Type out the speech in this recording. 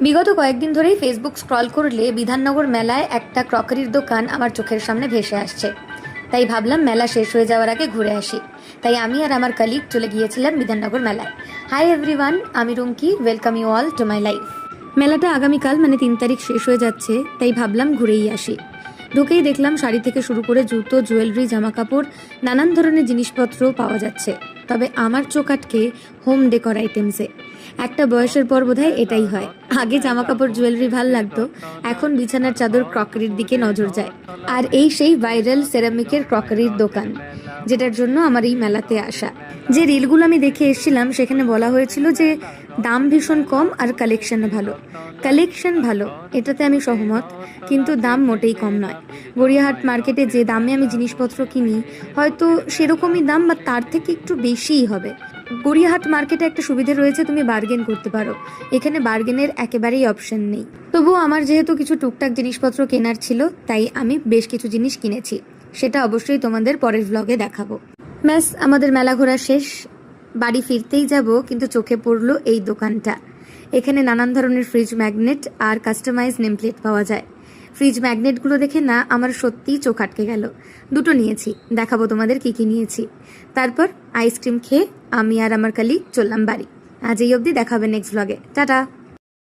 বিগত কয়েকদিন ধরেই ফেসবুক স্ক্রল করলে বিধাননগর মেলায় একটা ক্রকারির দোকান আমার চোখের সামনে ভেসে আসছে। তাই ভাবলাম মেলা শেষ হয়ে যাওয়ার আগে ঘুরে আসি। তাই আমি আর আমার কলিগ চলে গিয়েছিলাম বিধাননগর মেলায়। হাই এভরিওয়ান, আমি Rumki, welcome you all to my life. মেলাটা আগামীকাল মানে 3 তারিখ শেষ হয়ে যাচ্ছে, তাই ভাবলাম ঘুরেই আসি। ঢুকেই দেখলাম শাড়ি থেকে শুরু করে জুতো, জুয়েলারি, জামাকাপড়, নানান ধরনের জিনিসপত্র পাওয়া যাচ্ছে। তবে আমার চোখ আটকে হোম ডেকর আইটেমসে। একটা বয়সের পর বোধহয় এটাই হয়, আগে জামাকাপড় জুয়েলারি ভাল লাগতো, এখন বিছানার চাদর ক্রকারির দিকে নজর যায়। আর এই সেই ভাইরাল সেরামিকের ক্রকারির দোকান, যেটার জন্য আমার এই মেলাতে আসা। যে রিলগুলো আমি দেখে এসেছিলাম সেখানে বলা হয়েছিল যে দাম ভীষণ কম আর কালেকশন ভালো। কালেকশন ভালো, এটাতে আমি সহমত, কিন্তু দাম মোটেই কম নয়। গড়িয়াহাট মার্কেটে যে দামে আমি জিনিসপত্র কিনি হয়তো সেরকমই দাম বা তার থেকে একটু বেশিই হবে। গড়িয়াহাট মার্কেটে একটা সুবিধে রয়েছে, তুমি বার্গেন করতে পারো। এখানে বার্গেনের একেবারেই অপশন নেই। তবুও আমার যেহেতু কিছু টুকটাক জিনিসপত্র কেনার ছিল, তাই আমি বেশ কিছু জিনিস কিনেছি। সেটা অবশ্যই তোমাদের পরের ব্লগে দেখাবো। ব্যাস, আমাদের মেলা ঘোরা শেষ। বাড়ি ফিরতেই যাব, কিন্তু চোখে পড়লো এই দোকানটা। এখানে নানান ধরনের ফ্রিজ ম্যাগনেট আর কাস্টমাইজ নেমপ্লেট পাওয়া যায়। ফ্রিজ ম্যাগনেটগুলো দেখে না আমার সত্যিই চোখ আটকে গেল। দুটো নিয়েছি, দেখাবো তোমাদের কি কি নিয়েছি। তারপর আইসক্রিম খেয়ে আমি আর আমার কালি চললাম বাড়ি। আজ এই অবধি, দেখা হবে নেক্সট ব্লগে। টাটা।